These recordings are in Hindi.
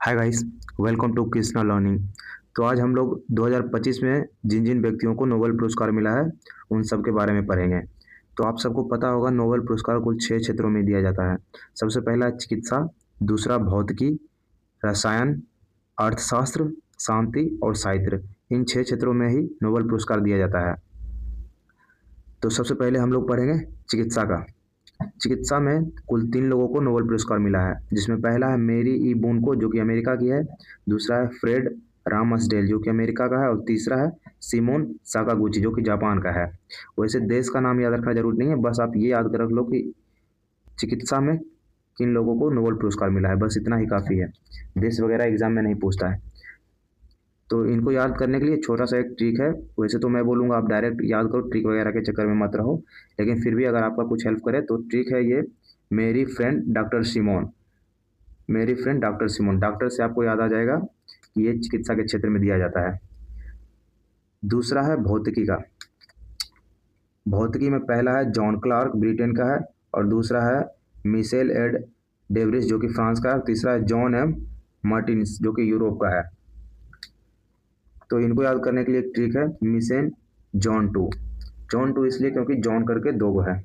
Hi guys, welcome to Krishna learning. तो आज हम लोग 2025 में जिन जिन व्यक्तियों को नोबेल पुरस्कार मिला है उन सब के बारे में पढ़ेंगे। तो आप सबको पता होगा नोबेल पुरस्कार कुल 6 क्षेत्रों में दिया जाता है। सबसे पहला है चिकित्सा, दूसरा भौतिकी, रसायन, अर्थशास्त्र, शांति और साहित्य। इन 6 क्षेत्रों में ही नोबेल पुरस्कार दिया जाता है। तो सबसे पहले हम लोग पढ़ेंगे चिकित्सा का। चिकित्सा में कुल 3 लोगों को नोबेल पुरस्कार मिला है, जिसमें पहला है मेरी ई बुनको जो कि अमेरिका की है, दूसरा है फ्रेड रामसडेल जो कि अमेरिका का है और तीसरा है सिमोन साकागुची जो कि जापान का है। वैसे देश का नाम याद रखना जरूरी नहीं है, बस आप ये याद कर रख लो कि चिकित्सा में किन लोगों को नोबेल पुरस्कार मिला है, बस इतना ही काफ़ी है। देश वगैरह एग्जाम में नहीं पूछता है। तो इनको याद करने के लिए छोटा सा एक ट्रिक है। वैसे तो मैं बोलूँगा आप डायरेक्ट याद करो, ट्रिक वगैरह के चक्कर में मत रहो, लेकिन फिर भी अगर आपका कुछ हेल्प करे तो ट्रिक है ये, मेरी फ्रेंड डॉक्टर सिमोन। मेरी फ्रेंड डॉक्टर सिमोन, डॉक्टर से आपको याद आ जाएगा कि ये चिकित्सा के क्षेत्र में दिया जाता है। दूसरा है भौतिकी का। भौतिकी में पहला है जॉन क्लार्क ब्रिटेन का है और दूसरा है मिशेल एड डेवरिस जो कि फ्रांस का है और तीसरा है जॉन एम मार्टिन्स जो कि यूरोप का है। तो इनको याद करने के लिए एक ट्रिक है, mission John two. John two इसलिए क्योंकि जॉन करके 2 है।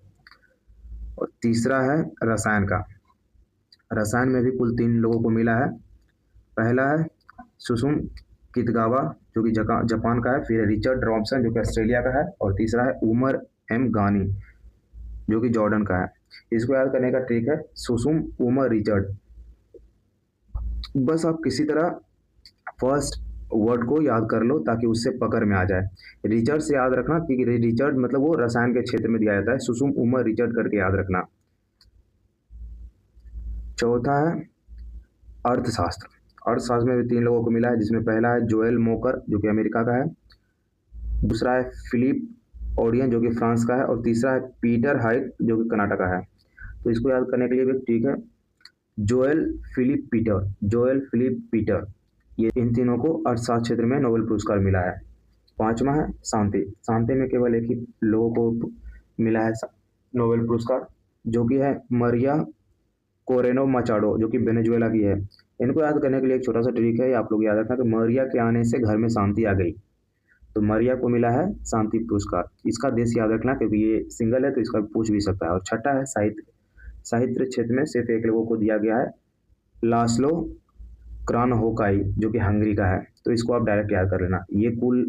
और तीसरा है रसायन का। रसायन में भी कुल 3 लोगों को मिला है। पहला है सुसुम कितगावा जो कि जापान का है, फिर है रिचर्ड रॉबसन जो कि ऑस्ट्रेलिया का है और तीसरा है उमर एम गानी जो कि जॉर्डन का है। इसको याद करने का ट्रिक है सुसुम उमर रिचर्ड। बस आप किसी तरह फर्स्ट वर्ड को याद कर लो ताकि उससे पकड़ में आ जाए। रिचर्ड से याद रखना कि रिचर्ड मतलब वो रसायन के क्षेत्र में दिया जाता है, सुसुम उमर रिचर्ड करके याद रखना। चौथा है अर्थशास्त्र। अर्थशास्त्र में भी 3 लोगों को मिला है, जिसमें पहला है जोएल मोकर जो कि अमेरिका का है, दूसरा है फिलिप ओडियन जो कि फ्रांस का है और तीसरा है पीटर हाइट जो कि कनाडा का है। तो इसको याद करने के लिए भी ठीक है, जोएल फिलिप पीटर, ये इन तीनों को अर्थशास्त्र क्षेत्र में नोबेल पुरस्कार मिला है। पांचवा है शांति। शांति में केवल एक ही लोगों को मिला है नोबेल पुरस्कार, जो कि है मरिया कोरेनो मचाडो जो कि वेनेजुएला की है। इनको याद करने के लिए एक छोटा सा ट्रिक है, आप लोग याद रखना कि मरिया के आने से घर में शांति आ गई। तो मरिया को मिला है शांति पुरस्कार। इसका देश याद रखना क्योंकि ये सिंगल है तो इसका पूछ भी सकता है। और छठा है साहित्य। साहित्य क्षेत्र में सिर्फ एक लोगों को दिया गया है, लास्लो क्रानहोकाई जो कि हंगरी का है। तो इसको आप डायरेक्ट याद कर लेना। ये कुल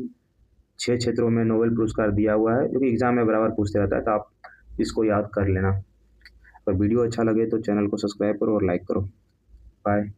6 क्षेत्रों में नोबेल पुरस्कार दिया हुआ है, जो कि एग्जाम में बराबर पूछते रहता है, तो आप इसको याद कर लेना। अगर वीडियो अच्छा लगे तो चैनल को सब्सक्राइब करो और लाइक करो। बाय।